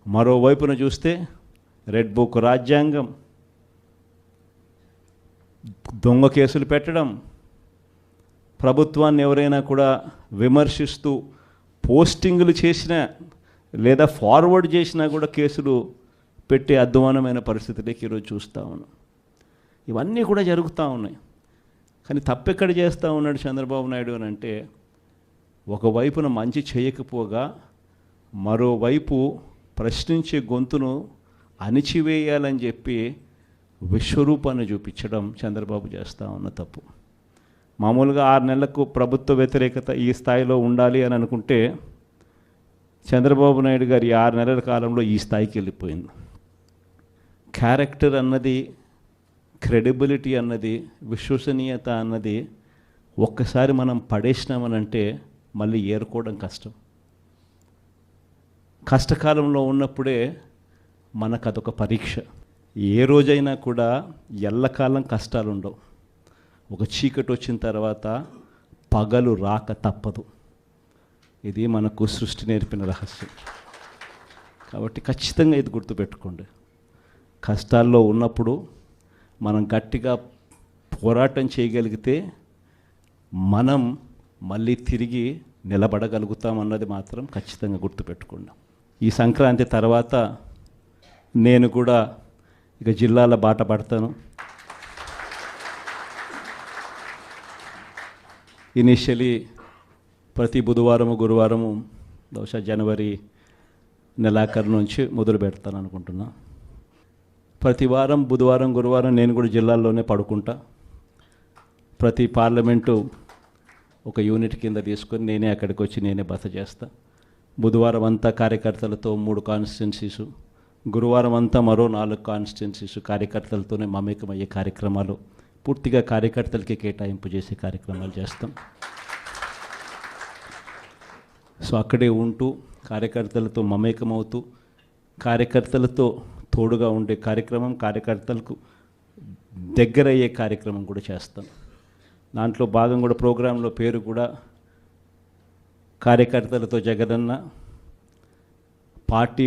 మరోవైపున చూస్తే red book రాజ్యాంగం, దొంగ కేసులు పెట్టడం, ప్రభుత్వాన్ని ఎవరైనా కూడా విమర్శిస్తూ పోస్టింగులు చేసినా లేదా ఫార్వర్డ్ చేసినా కూడా కేసులు పెట్టే అధ్వానమైన పరిస్థితులకి ఈరోజు చూస్తూ ఉన్నాం. ఇవన్నీ కూడా జరుగుతూ ఉన్నాయి. కానీ తప్పెక్కడ చేస్తూ ఉన్నాడు చంద్రబాబు నాయుడు అని అంటే, ఒకవైపున మంచి చేయకపోగా మరోవైపు ప్రశ్నించే గొంతును అణిచివేయాలని చెప్పి విశ్వరూపాన్ని చూపించడం చంద్రబాబు చేస్తూ ఉన్న తప్పు. మామూలుగా 6 నెలలకు ప్రభుత్వ వ్యతిరేకత ఈ స్థాయిలో ఉండాలి అని అనుకుంటే చంద్రబాబు నాయుడు గారి 6 నెలల కాలంలో ఈ స్థాయికి వెళ్ళిపోయింది. క్యారెక్టర్ అన్నది, క్రెడిబిలిటీ అన్నది, విశ్వసనీయత అన్నది ఒక్కసారి మనం పడేసినామనంటే మళ్ళీ ఏరుకోవడం కష్టం. కష్టకాలంలో ఉన్నప్పుడే మనకు అదొక పరీక్ష. ఏ రోజైనా కూడా ఎల్లకాలం కష్టాలు ఉండవు. ఒక చీకటి వచ్చిన తర్వాత పగలు రాక తప్పదు. ఇది మనకు సృష్టి నేర్పిన రహస్యం. కాబట్టి ఖచ్చితంగా ఇది గుర్తుపెట్టుకోండి. కష్టాల్లో ఉన్నప్పుడు మనం గట్టిగా పోరాటం చేయగలిగితే మనం మళ్ళీ తిరిగి నిలబడగలుగుతామన్నది మాత్రం ఖచ్చితంగా గుర్తుపెట్టుకోండి. ఈ సంక్రాంతి తర్వాత నేను కూడా ఇక జిల్లాల బాట పడతాను. ఇనిషియలీ ప్రతి బుధవారము గురువారము బహుశా జనవరి నెలాఖరు నుంచి మొదలు పెడతాను అనుకుంటున్నా. ప్రతి వారం బుధవారం గురువారం నేను కూడా జిల్లాల్లోనే పడుకుంటా. ప్రతి పార్లమెంటు ఒక యూనిట్ కింద తీసుకొని నేనే అక్కడికి వచ్చి నేనే బస చేస్తా. బుధవారం అంతా కార్యకర్తలతో 3 కాన్స్టిట్యున్సీసు, గురువారం అంతా మరో 4 కాన్స్టిట్యున్సీసు కార్యకర్తలతోనే మమేకమయ్యే కార్యక్రమాలు, పూర్తిగా కార్యకర్తలకి కేటాయింపు చేసే కార్యక్రమాలు చేస్తాం. సో అక్కడే ఉంటూ కార్యకర్తలతో మమేకమవుతూ కార్యకర్తలతో తోడుగా ఉండే కార్యక్రమం, కార్యకర్తలకు దగ్గరయ్యే కార్యక్రమం కూడా చేస్తాం. దాంట్లో భాగం కూడా ప్రోగ్రాంలో పేరు కూడా కార్యకర్తలతో జగనన్న పార్టీ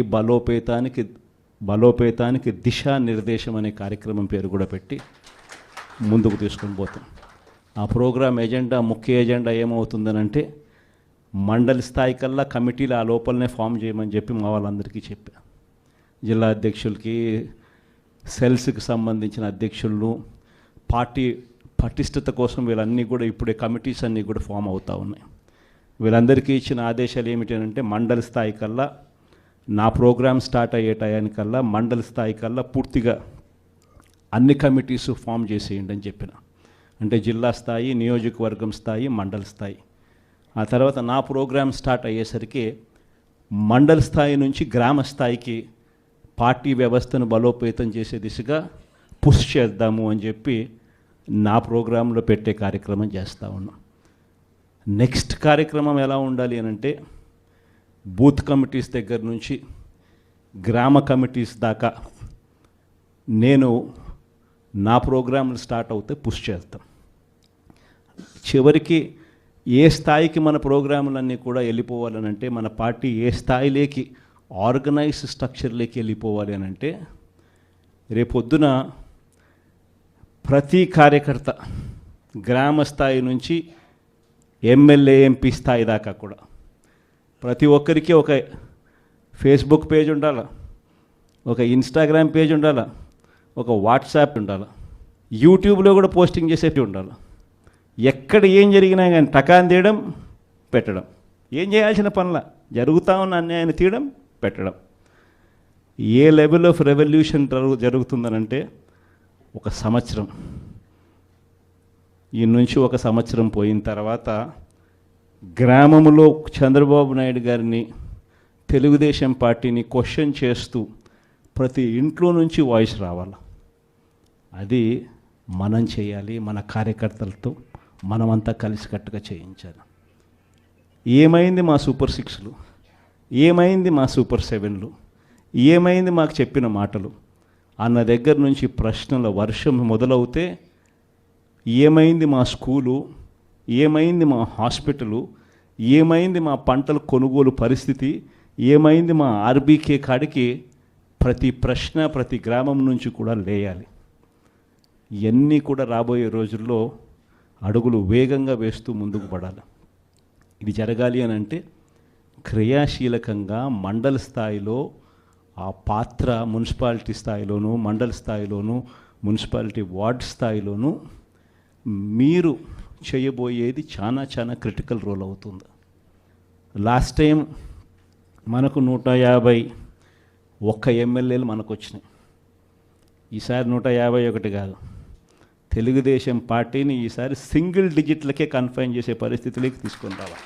బలోపేతానికి దిశానిర్దేశం అనే కార్యక్రమం పేరు కూడా పెట్టి ముందుకు తీసుకొని పోతాం. ఆ ప్రోగ్రాం ఎజెండా, ముఖ్య ఎజెండా ఏమవుతుందనంటే మండలి స్థాయి కల్లా కమిటీలు ఆ లోపలనే ఫామ్ చేయమని చెప్పి మా వాళ్ళందరికీ చెప్పా. జిల్లా అధ్యక్షులకి, సెల్స్కి సంబంధించిన అధ్యక్షులను, పార్టీ పటిష్టత కోసం వీళ్ళన్నీ కూడా ఇప్పుడే కమిటీస్ అన్నీ కూడా ఫామ్ అవుతూ ఉన్నాయి. వీళ్ళందరికీ ఇచ్చిన ఆదేశాలు ఏమిటంటే మండలి స్థాయి కల్లా, నా ప్రోగ్రామ్ స్టార్ట్ అయ్యే టయానికల్లా మండలి స్థాయి కల్లా పూర్తిగా అన్ని కమిటీస్ ఫామ్ చేసేయండి అని చెప్పిన. అంటే జిల్లా స్థాయి, నియోజకవర్గం స్థాయి, మండలి స్థాయి. ఆ తర్వాత నా ప్రోగ్రామ్ స్టార్ట్ అయ్యేసరికి మండల స్థాయి నుంచి గ్రామ స్థాయికి పార్టీ వ్యవస్థను బలోపేతం చేసే దిశగా పుష్ చేద్దాము అని చెప్పి నా ప్రోగ్రాంలో పెట్టే కార్యక్రమం చేస్తూ ఉన్నాం. నెక్స్ట్ కార్యక్రమం ఎలా ఉండాలి అని అంటే బూత్ కమిటీస్ దగ్గర నుంచి గ్రామ కమిటీస్ దాకా నేను నా ప్రోగ్రాంలు స్టార్ట్ అవుతే పుష్ చేస్తాం. చివరికి ఏ స్థాయికి మన ప్రోగ్రాములన్నీ కూడా వెళ్ళిపోవాలనంటే, మన పార్టీ ఏ స్థాయిలోకి ఆర్గనైజ్ స్ట్రక్చర్లోకి వెళ్ళిపోవాలి అని అంటే, రేపొద్దున ప్రతి కార్యకర్త గ్రామ స్థాయి నుంచి ఎమ్మెల్యే, ఎంపీ స్థాయి దాకా కూడా ప్రతి ఒక్కరికి ఒక ఫేస్బుక్ పేజ్ ఉండాలి, ఒక ఇన్స్టాగ్రామ్ పేజ్ ఉండాలి, ఒక వాట్సాప్ ఉండాలి, యూట్యూబ్లో కూడా పోస్టింగ్ చేసేవి ఉండాలి. ఎక్కడ ఏం జరిగినా కానీ టకాన్ తీయడం, పెట్టడం, ఏం చేయాల్సిన పనుల జరుగుతూ ఉన్న అన్యాయాన్ని తీయడం, పెట్టడం. ఏ లెవెల్ ఆఫ్ రెవల్యూషన్ జరుగుతుందనంటే ఒక సంవత్సరం, ఈ నుంచి ఒక సంవత్సరం పోయిన తర్వాత గ్రామంలో చంద్రబాబు నాయుడు గారిని, తెలుగుదేశం పార్టీని క్వశ్చన్ చేస్తూ ప్రతి ఇంట్లో నుంచి వాయిస్ రావాలి. అది మనం చేయాలి. మన కార్యకర్తలతో మనమంతా కలిసికట్టుగా చేయించాలి. ఏమైంది మా సూపర్ 6లు, ఏమైంది మా సూపర్ 7లు, ఏమైంది మాకు చెప్పిన మాటలు అన్న దగ్గర నుంచి ప్రశ్నల వర్షం మొదలవుతే, ఏమైంది మా స్కూలు, ఏమైంది మా హాస్పిటలు, ఏమైంది మా పంటల కొనుగోలు పరిస్థితి, ఏమైంది మా ఆర్బీకే కాడికి ప్రతి ప్రశ్న ప్రతి గ్రామం నుంచి కూడా లేయాలి. ఇవన్నీ కూడా రాబోయే రోజుల్లో అడుగులు వేగంగా వేస్తూ ముందుకు పడాలి. ఇది జరగాలి అని అంటే క్రియాశీలకంగా మండల స్థాయిలో ఆ పాత్ర మున్సిపాలిటీ స్థాయిలోనూ, మండల స్థాయిలోనూ, మున్సిపాలిటీ వార్డ్ స్థాయిలోనూ మీరు చేయబోయేది చాలా చాలా క్రిటికల్ రోల్ అవుతుంది. లాస్ట్ టైం మనకు 151 ఎమ్మెల్యేలు మనకు వచ్చినాయి. ఈసారి 151 కాదు, తెలుగుదేశం పార్టీని ఈసారి సింగిల్ డిజిట్లకే కన్ఫైన్ చేసే పరిస్థితిలోకి తీసుకొని రావాలి.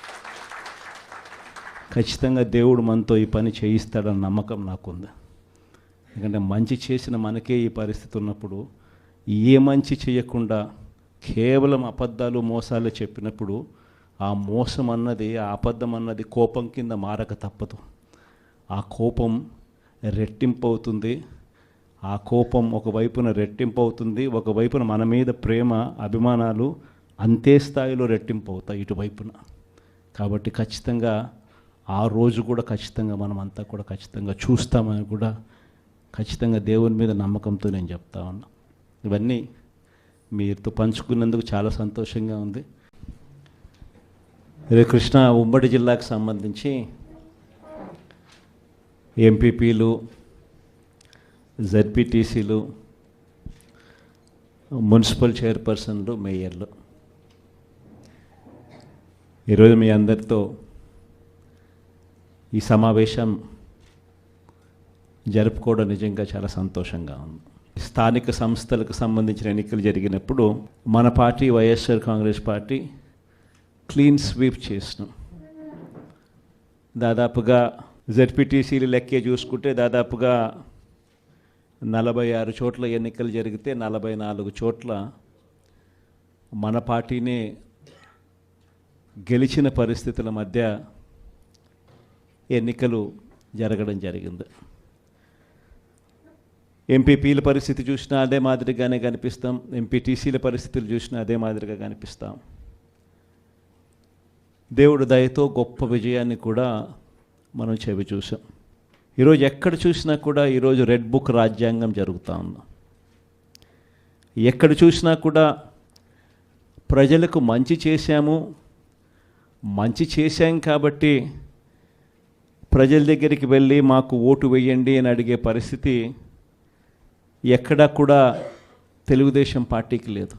ఖచ్చితంగా దేవుడు మనతో ఈ పని చేయిస్తాడన్న నమ్మకం నాకుంది. ఎందుకంటే మంచి చేసిన మనకే ఈ పరిస్థితి ఉన్నప్పుడు ఏ మంచి చేయకుండా కేవలం అబద్ధాలు మోసాలు చెప్పినప్పుడు ఆ మోసం అన్నది, ఆ అబద్ధం అన్నది కోపం కింద మారక తప్పదు. ఆ కోపం రెట్టింపు అవుతుంది. ఆ కోపం ఒకవైపున రెట్టింపు అవుతుంది, ఒకవైపున మన మీద ప్రేమ అభిమానాలు అంతే స్థాయిలో రెట్టింపు అవుతాయి ఇటువైపున. కాబట్టి ఖచ్చితంగా ఆ రోజు కూడా ఖచ్చితంగా మనం అంతా కూడా ఖచ్చితంగా చూస్తామని కూడా ఖచ్చితంగా దేవుని మీద నమ్మకంతో నేను చెప్తా ఉన్నా. ఇవన్నీ మీతో పంచుకున్నందుకు చాలా సంతోషంగా ఉంది. కృష్ణా ఉమ్మడి జిల్లాకు సంబంధించి ఎంపీపీలు, జెడ్పీటీసీలు, మున్సిపల్ చైర్పర్సన్లు, మేయర్లు, ఈరోజు మీ అందరితో ఈ సమావేశం జరుపుకోవడం నిజంగా చాలా సంతోషంగా ఉంది. స్థానిక సంస్థలకు సంబంధించిన ఎన్నికలు జరిగినప్పుడు మన party YSR Congress party clean sweep చేసినాం. దాదాపుగా జెడ్పీటీసీలు లెక్కే చూసుకుంటే దాదాపుగా 46 చోట్ల ఎన్నికలు జరిగితే 44 చోట్ల మన పార్టీనే గెలిచిన పరిస్థితుల మధ్య ఎన్నికలు జరగడం జరిగింది. ఎంపీపీల పరిస్థితి చూసినా అదే మాదిరిగానే కనిపిస్తాం, ఎంపీటీసీల పరిస్థితులు చూసినా అదే మాదిరిగా కనిపిస్తాం. దేవుడు దయతో గొప్ప విజయాన్ని కూడా మనం చెవి చూసాం. ఈరోజు ఎక్కడ చూసినా కూడా ఈరోజు రెడ్ బుక్ రాజ్యాంగం జరుగుతూ ఉంది. ఎక్కడ చూసినా కూడా ప్రజలకు మంచి చేశాం కాబట్టి ప్రజల దగ్గరికి వెళ్ళి మాకు ఓటు వేయండి అని అడిగే పరిస్థితి ఎక్కడా కూడా తెలుగుదేశం పార్టీకి లేదు.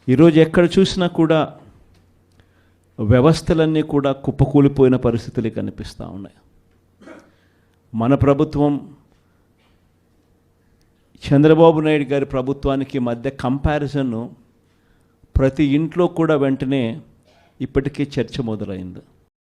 ఈరోజు ఎక్కడ చూసినా కూడా వ్యవస్థలన్నీ కూడా కుప్పకూలిపోయిన పరిస్థితులు కనిపిస్తూ ఉన్నాయి. మన ప్రభుత్వం చంద్రబాబు నాయుడు గారి ప్రభుత్వానికి మధ్య కంపారిజన్ ప్రతి ఇంట్లో కూడా వెంటనే ఇప్పటికే చర్చ మొదలైంది.